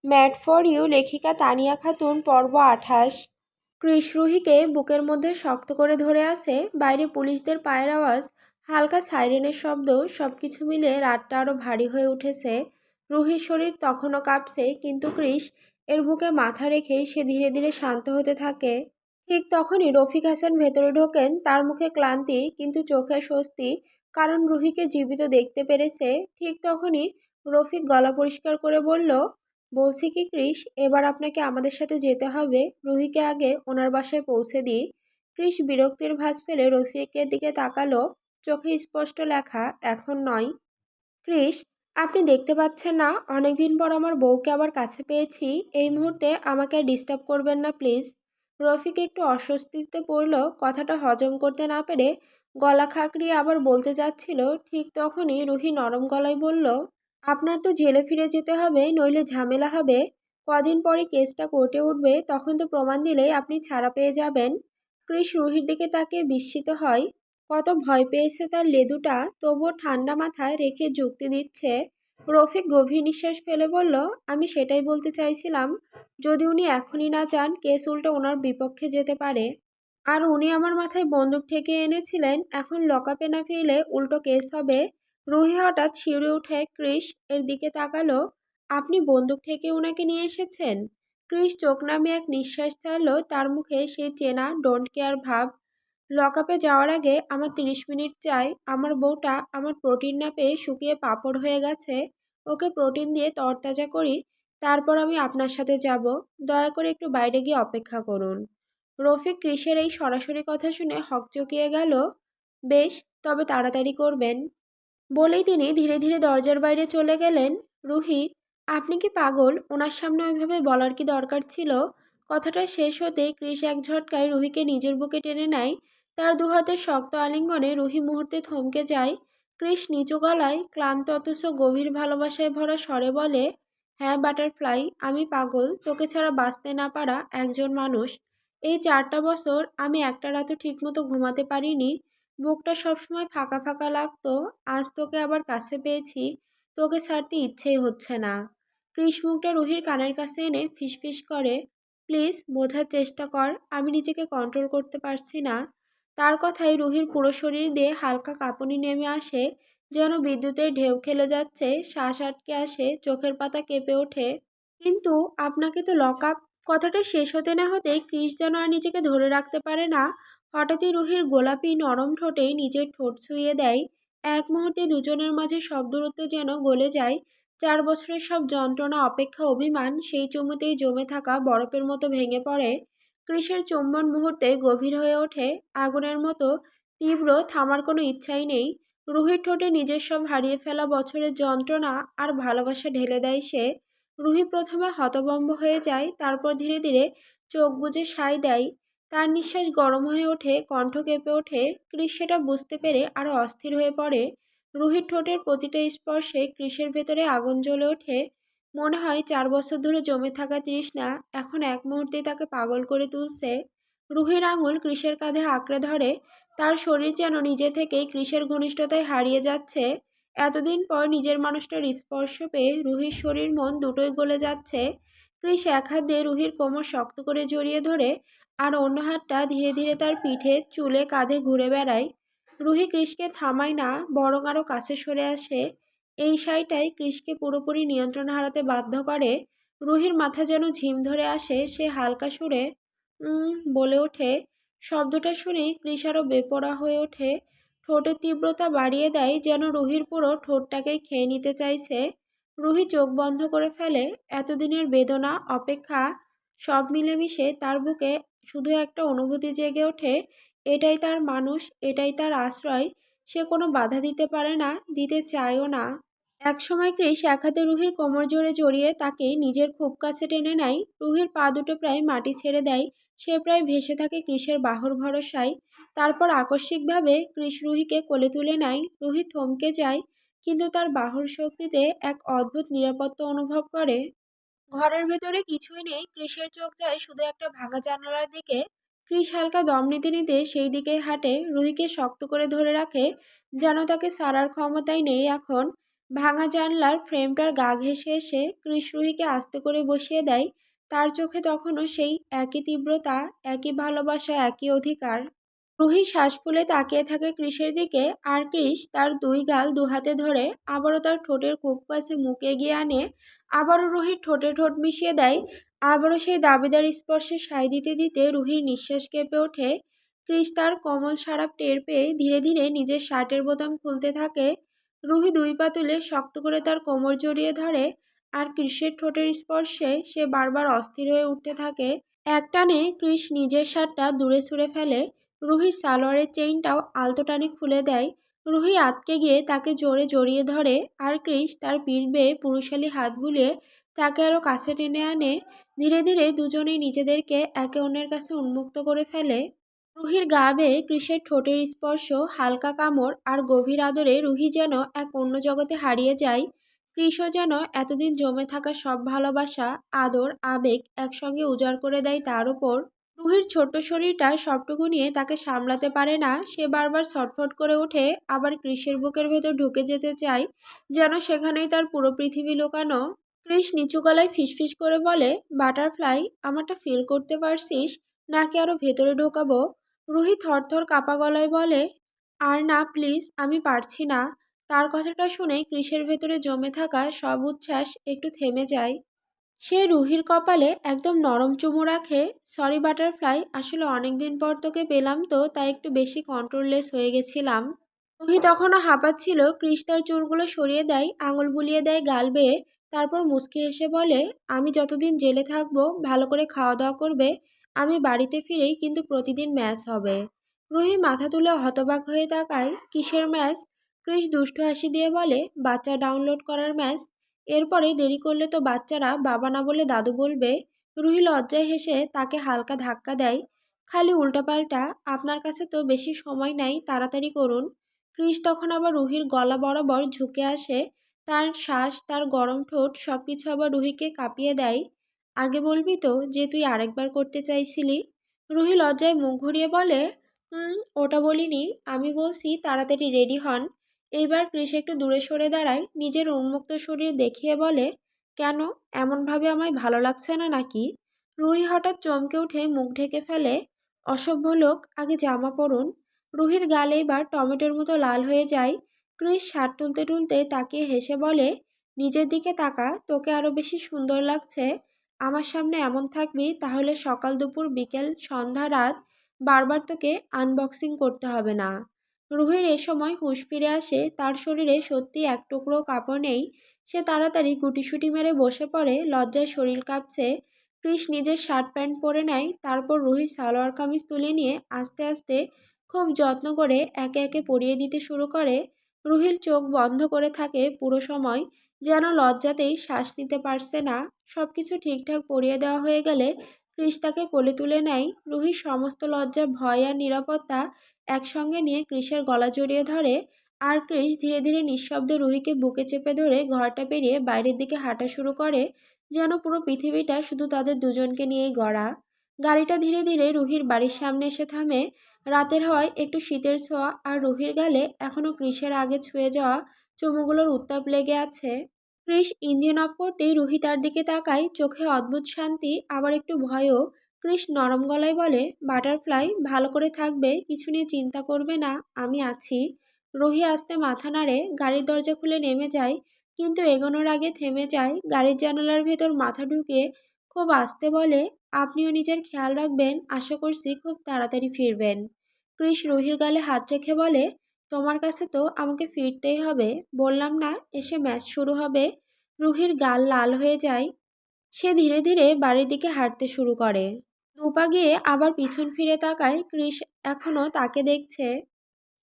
Mad for you লেখিকা তানিয়া খাতুন পর্ব 28। কৃষ রুহিকে বুকের মধ্যে শক্ত করে ধরে আছে। বাইরে পুলিশদের পায়ের আওয়াজ, হালকা সাইরেনের শব্দ, সবকিছু মিলে রাতটা আরো ভারী হয়ে উঠেছে। রুহির শরীর তখনও কাঁপছে, কিন্তু কৃষ এর বুকে মাথা রেখেই সে ধীরে ধীরে শান্ত হতে থাকে। ঠিক তখনই রফিক হাসান ভেতরে ঢোকেন, তার মুখে ক্লান্তি কিন্তু চোখে স্বস্তি, কারণ রুহিকে জীবিত দেখতে পেরেছে। ঠিক তখনই রফিক গলা পরিষ্কার করে বলল, বলছি কি কৃষ, এবার আপনাকে আমাদের সাথে যেতে হবে। রুহিকে আগে ওনার বাসায় পৌঁছে দিই। কৃষ বিরক্তির ভাঁজ ফেলে রফিকের দিকে তাকালো, চোখে স্পষ্ট লেখা, এখন নয়। কৃষ, আপনি দেখতে পাচ্ছেন না অনেকদিন পর আমার বউকে আবার কাছে পেয়েছি। এই মুহূর্তে আমাকে আর ডিস্টার্ব করবেন না প্লিজ। রফিক একটু অস্বস্তিতে পড়ল, কথাটা হজম করতে না পেরে গলা খাঁকড়িয়ে আবার বলতে যাচ্ছিল। ঠিক তখনই রুহি নরম গলায় বলল, আপনার তো জেলে ফিরে যেতে হবে, নইলে ঝামেলা হবে। কদিন পরে কেসটা কোর্টে উঠবে, তখন তো প্রমাণ দিলেই আপনি ছাড়া পেয়ে যাবেন। কৃষ রুহির দিকে তাকিয়ে বিস্মিত হয়। কত ভয় পেয়েছে তার লেদুটা, তবুও ঠান্ডা মাথায় রেখে যুক্তি দিচ্ছে। রফিক গভীর নিঃশ্বাস ফেলে বলল, আমি সেটাই বলতে চাইছিলাম, যদি উনি এখনই না চান, কেস উল্টো ওনার বিপক্ষে যেতে পারে। আর উনি আমার মাথায় বন্দুক ঠেকিয়ে এনেছিলেন, এখন লকআপে না ফিরলে উল্টো কেস হবে। রুহি হঠাৎ শিউরে উঠে কৃষ এর দিকে তাকালো। আপনি বন্দুক ঠেকিয়ে ওনাকে নিয়ে এসেছেন? কৃষ চোখ নামিয়ে এক নিঃশ্বাস ছাড়লো, তার মুখে সেই চেনা ডোন্ট কেয়ার ভাব। লকআপে যাওয়ার আগে আমার 30 মিনিট চাই। আমার বউটা আমার প্রোটিন না পেয়ে শুকিয়ে পাঁপড় হয়ে গেছে। ওকে প্রোটিন দিয়ে তরতাজা করি, তারপর আমি আপনার সাথে যাব। দয়া করে একটু বাইরে গিয়ে অপেক্ষা করুন। রফিক কৃষের এই সরাসরি কথা শুনে হকচকিয়ে গেল। বেশ, তবে তাড়াতাড়ি করবেন, বলেই তিনি ধীরে ধীরে দরজার বাইরে চলে গেলেন। রুহি, আপনি কি পাগল? ওনার সামনে ওইভাবে বলার কি দরকার ছিল? কথাটা শেষ হতেই কৃষ এক ঝটকায় রুহিকে নিজের বুকে টেনে নেয়। তার দুহাতের শক্ত আলিঙ্গনে রুহি মুহূর্তে থমকে যায়। কৃষ নিচু গলায় ক্লান্ত অথচ গভীর ভালোবাসায় ভরা স্বরে বলে, হ্যাঁ বাটারফ্লাই, আমি পাগল, তোকে ছাড়া বাঁচতে না পারা একজন মানুষ। এই 4টা বছর আমি একটা রাতও ঠিকমতো ঘুমাতে পারিনি। বুকটা সবসময় ফাঁকা ফাঁকা লাগতো। আজ তোকে আবার কাছে পেয়েছি, তোকে ছাড়তে ইচ্ছেই হচ্ছে না। কৃষ মুখটা রুহির কানের কাছে এনে ফিসফিস করে, প্লিজ বোঝার চেষ্টা কর, আমি নিজেকে কন্ট্রোল করতে পারছি না। তার কথায় রুহির পুরো শরীর দিয়ে হালকা কাঁপুনি নেমে আসে, যেন বিদ্যুতের ঢেউ খেলে যাচ্ছে। শ্বাস আটকে আসে, চোখের পাতা কেঁপে ওঠে। কিন্তু আপনাকে তো লক আপ। কথাটা শেষ হতে না হতেই কৃষ যেন আর নিজেকে ধরে রাখতে পারে না। হঠাৎই রুহির গোলাপি নরম ঠোঁটে নিজের ঠোঁট ছুঁয়ে দেয়। এক মুহূর্তে দুজনের মাঝে সব দূরত্ব যেন গলে যায়। 4 বছরের সব যন্ত্রণা, অপেক্ষা, অভিমান সেই চুমুতেই জমে থাকা বরফের মতো ভেঙে পড়ে। কৃষের চুম্বন মুহূর্তে গভীর হয়ে ওঠে, আগুনের মতো তীব্র, থামার কোনো ইচ্ছাই নেই। রুহির ঠোঁটে নিজের সব হারিয়ে ফেলা বছরের যন্ত্রণা আর ভালোবাসা ঢেলে দেয় সে। রুহি প্রথমে হতভম্ব হয়ে যায়, তারপর ধীরে ধীরে চোখ বুজে সায় দেয়। তার নিঃশ্বাস গরম হয়ে ওঠে, কণ্ঠ কেঁপে ওঠে। কৃষ সেটা বুঝতে পেরে আরো অস্থির হয়ে পড়ে। রুহির ঠোঁটের প্রতিটা স্পর্শে কৃষের ভেতরে আগুন জ্বলে ওঠে। মনে হয় 4 বছর ধরে জমে থাকা তৃষ্ণা এখন এক মুহূর্তেই তাকে পাগল করে তুলছে। রুহির আঙুল কৃষের কাঁধে আঁকড়ে ধরে, তার শরীর যেন নিজে থেকেই কৃষের ঘনিষ্ঠতায় হারিয়ে যাচ্ছে। এতদিন পর নিজের মানুষটার স্পর্শ পেয়ে রুহির শরীর মন দুটোই গলে যাচ্ছে। কৃষ এক হাত দিয়ে রুহির কোমর শক্ত করে জড়িয়ে ধরে, আর অন্য হাতটা ধীরে ধীরে তার পিঠে, চুলে, কাঁধে ঘুরে বেড়ায়। রুহি কৃষকে থামায় না, বরং আরও কাছে সরে আসে। এই সাইটাই কৃষকে পুরোপুরি নিয়ন্ত্রণ হারাতে বাধ্য করে। রুহির মাথা যেন ঝিম ধরে আসে, সে হালকা সুরে বলে ওঠে। শব্দটা শুনেই কৃষ আরও বেপরোয়া হয়ে ওঠে। ঠোঁটের তীব্রতা বাড়িয়ে দেয়, যেন রুহির পুরো ঠোঁটটাকেই খেয়ে নিতে চাইছে। রুহি চোখ বন্ধ করে ফেলে। এতদিনের বেদনা, অপেক্ষা, সব মিলেমিশে তার বুকে শুধু একটা অনুভূতি জেগে ওঠে, এটাই তার মানুষ, এটাই তার আশ্রয়। সে কোনো বাধা দিতে পারে না, দিতে চায়ও না। একসময় কৃষ এক হাতে রুহির কোমর জোরে জড়িয়ে তাকে নিজের খুব কাছে টেনে নেয়। রুহির পা দুটো প্রায় মাটি ছেড়ে দেয়, সে প্রায় ভেসে থাকে কৃষের বাহুর ভরসায়। তারপর আকস্মিকভাবে কৃষ রুহিকে কোলে তুলে নেয়। রুহি থমকে যায়, কিন্তু তার বাহুর শক্তিতে এক অদ্ভুত নিরাপত্তা অনুভব করে। ঘরের ভেতরে কিছুই নেই, কৃষের চোখ যায় শুধু একটা ভাঙা জানালার দিকে। কৃষ হালকা দম নিতে নিতে সেই দিকে হাঁটে, রুহিকে শক্ত করে ধরে রাখে, যেন তাকে ছাড়ার ক্ষমতাই নেই এখন। ভাঙা জানলার ফ্রেমটার গা ঘেঁষে এসে কৃষ রুহিকে আস্তে করে বসিয়ে দেয়। তার চোখে তখনও সেই একই তীব্রতা, একই ভালোবাসা, একই অধিকার। রুহি শ্বাস ফুলে তাকিয়ে থাকে কৃষের দিকে, আর কৃষ তার দুই গাল দুহাতে ধরে আবারও তার ঠোঁটের খুব কাছে মুখ এগিয়ে আনে। আবারও রুহির ঠোঁটে ঠোঁট মিশিয়ে দেয়। আবারও সেই দাবিদার স্পর্শে সায় দিতে দিতে রুহির নিঃশ্বাস কেঁপে ওঠে। কৃষ তার কোমল সারাপ টের পেয়ে ধীরে ধীরে নিজের শার্টের বোতাম খুলতে থাকে। রুহি দুই পা তুলে শক্ত করে তার কোমর জড়িয়ে ধরে, আর কৃষের ঠোঁটের স্পর্শে সে বারবার অস্থির হয়ে উঠতে থাকে। একটানে কৃষ নিজের শার্টটা দূরে ছুঁড়ে ফেলে। রুহির সালোয়ারের চেইনটাও আলতো টানে খুলে দেয়। রুহি আটকে গিয়ে তাকে জোরে জড়িয়ে ধরে, আর কৃষ তার পিঠ বেয়ে পুরুষালী হাত বুলিয়ে তাকে আরও কাছে টেনে আনে। ধীরে ধীরে দুজনেই নিজেদেরকে একে অন্যের কাছে উন্মুক্ত করে ফেলে। রুহির গা বেয়ে কৃষের ঠোঁটের স্পর্শ, হালকা কামড় আর গভীর আদরে রুহি যেন এক অন্য জগতে হারিয়ে যায়। কৃষও যেন এতদিন জমে থাকা সব ভালোবাসা, আদর, আবেগ একসঙ্গে উজাড় করে দেয় তার ওপর। রুহির ছোট্ট শরীরটা সবটুকু নিয়ে তাকে সামলাতে পারে না। সে বারবার ছটফট করে ওঠে, আবার কৃষের বুকের ভেতর ঢুকে যেতে চায়, যেন সেখানেই তার পুরো পৃথিবী লুকানো। কৃষ নিচু গলায় ফিসফিস করে বলে, বাটারফ্লাই, আমারটা ফিল করতে পারছিস নাকি আরো ভেতরে ঢোকাবো? রুহি থরথর কাঁপা গলায় বলে, আর না প্লিজ, আমি পারছি না। তার কথাটা শুনে কৃষের ভেতরে জমে থাকা সব উচ্ছ্বাস একটু থেমে যায়। সে রুহির কপালে একদম নরম চুমু রাখে। সরি বাটারফ্লাই, আসলে অনেকদিন পর তোকে পেলাম তো, তাই একটু বেশি কন্ট্রোললেস হয়ে গেছিলাম। রুহি তখনও হাঁপাচ্ছিল। কৃষ তার চুলগুলো সরিয়ে দেয়, আঙুল বুলিয়ে দেয় গাল বেয়ে। তারপর মুচকি হেসে বলে, আমি যতদিন জেলে থাকবো ভালো করে খাওয়া দাওয়া করবে। আমি বাড়িতে ফিরেই কিন্তু প্রতিদিন ম্যাচ হবে। রুহি মাথা তুলে হতবাক হয়ে তাকায়। কিসের ম্যাচ? কৃষ দুষ্টু হাসি দিয়ে বলে, বাচ্চা ডাউনলোড করার ম্যাচ। এরপরে দেরি করলে তো বাচ্চারা বাবা না বলে দাদু বলবে। রুহি লজ্জায় হেসে তাকে হালকা ধাক্কা দেয়। খালি উল্টাপাল্টা, আপনার কাছে তো বেশি সময় নাই, তাড়াতাড়ি করুন। কৃষ তখন আবার রুহির গলা বরাবর ঝুঁকে আসে। তার শ্বাস, তার গরম ঠোঁট সবকিছু আবার রুহিকে কাঁপিয়ে দেয়। আগে বলবি তো যে তুই আরেকবার করতে চাইছিলি? রুহি লজ্জায় মুখ ঘুরিয়ে বলে, ওটা বলিনি, আমি বলছি তাড়াতাড়ি রেডি হন। এইবার কৃষ একটু দূরে সরে দাঁড়ায়, নিজের উন্মুক্ত শরীর দেখিয়ে বলে, কেন, এমনভাবে আমায় ভালো লাগছে না নাকি? রুহি হঠাৎ চমকে উঠে মুখ ঢেকে ফেলে। অসভ্য লোক, আগে জামা পরুন। রুহির গাল এবার টমেটোর মতো লাল হয়ে যায়। কৃষ শার্ট তুলতে তুলতে তাকিয়ে হেসে বলে, নিজের দিকে তাকা, তোকে আরো বেশি সুন্দর লাগছে। আমার সামনে এমন থাকবি তাহলে সকাল দুপুর বিকেল সন্ধ্যা রাত বারবার তোকে আনবক্সিং করতে হবে না। রুহির এ সময় হুঁশ ফিরে আসে। তার শরীরে সত্যি এক টুকরো কাপড় নেই। সে তাড়াতাড়ি গুটিসুটি মেরে বসে পড়ে, লজ্জায় শরীর কাঁপছে। কৃষ নিজের শার্ট প্যান্ট পরে নেয়। তারপর রুহির সালোয়ার কামিজ তুলে নিয়ে আস্তে আস্তে খুব যত্ন করে একে একে পরিয়ে দিতে শুরু করে। রুহির চোখ বন্ধ করে থাকে পুরো সময়, যেন লজ্জাতেই শ্বাস নিতে পারছে না। সবকিছু ঠিকঠাক পরিয়ে দেওয়া হয়ে গেলে কৃষ তাকে কোলে তুলে নেয়। রুহির সমস্ত লজ্জা, ভয় আর নিরাপত্তা একসঙ্গে নিয়ে কৃষের গলা জড়িয়ে ধরে। আর কৃষ ধীরে ধীরে নিঃশব্দে রুহিকে বুকে চেপে ধরে ঘরটা পেরিয়ে বাইরের দিকে হাঁটা শুরু করে, যেন পুরো পৃথিবীটা শুধু তাদের দুজনকে নিয়েই গড়া। গাড়িটা ধীরে ধীরে রুহির বাড়ির সামনে এসে থামে। রাতের হওয়ায় একটু শীতের ছোঁয়া, আর রুহির গালে এখনও কৃষের আগে ছুঁয়ে যাওয়া চুমুগুলোর উত্তাপ লেগে আছে। কৃষ ইঞ্জিন অফ করতেই রুহি তার দিকে তাকায়, চোখে অদ্ভুত শান্তি, আবার একটু ভয়ও। কৃষ নরম গলায় বলে, বাটারফ্লাই, ভালো করে থাকবে, কিছু নিয়ে চিন্তা করবে না, আমি আছি। রুহি আস্তে মাথা নাড়ে। গাড়ির দরজা খুলে নেমে যায়, কিন্তু এগোনোর আগে থেমে যায়। গাড়ির জানালার ভেতর মাথা ঢুকিয়ে খুব আস্তে বলে, আপনিও নিজের খেয়াল রাখবেন, আশা করছি খুব তাড়াতাড়ি ফিরবেন। কৃষ রুহির গালে হাত রেখে বলে, তোমার কাছে তো আমাকে ফিরতেই হবে, বললাম না এসে ম্যাচ শুরু হবে। রুহির গাল লাল হয়ে যায়। সে ধীরে ধীরে বাড়ির দিকে হাঁটতে শুরু করে। দুপা গিয়ে আবার পিছন ফিরে তাকায়। কৃষ এখনও তাকে দেখছে।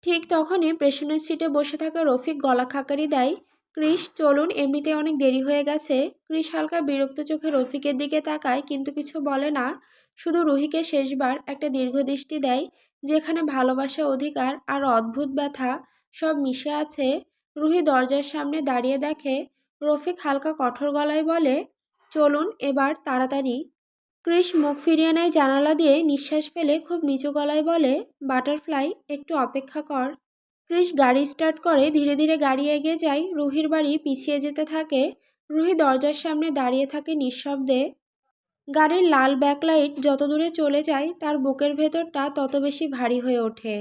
ঠিক তখনই পেছনের সিটে বসে থাকা রফিক গলা খাকারি দেয়, কৃষ চলুন, এমনিতে অনেক দেরি হয়ে গেছে। কৃষ হালকা বিরক্ত চোখে রফিকের দিকে তাকায়, কিন্তু কিছু বলে না। শুধু রুহিকে শেষবার একটা দীর্ঘ দৃষ্টি দেয়, যেখানে ভালোবাসা, অধিকার আর অদ্ভুত ব্যথা সব মিশে আছে। রুহি দরজার সামনে দাঁড়িয়ে দেখে। রফিক হালকা কঠোর গলায় বলে, চলুন এবার তাড়াতাড়ি। কৃষ মুখ ফিরিয়ে নেয় জানালা দিয়ে। নিঃশ্বাস ফেলে খুব নিচু গলায় বলে, বাটারফ্লাই, একটু অপেক্ষা কর। ক্রিস গাড়ি স্টার্ট করে, ধীরে ধীরে গাড়ি এগিয়ে যায়। রুহির বাড়ি পিছিয়ে যেতে থাকে। রুহি দরজার সামনে দাঁড়িয়ে থাকে নিঃশব্দে। গাড়ির লাল ব্যাকলাইট যত দূরে চলে যায়, তার বুকের ভেতরটা তত বেশি ভারী হয়ে ওঠে।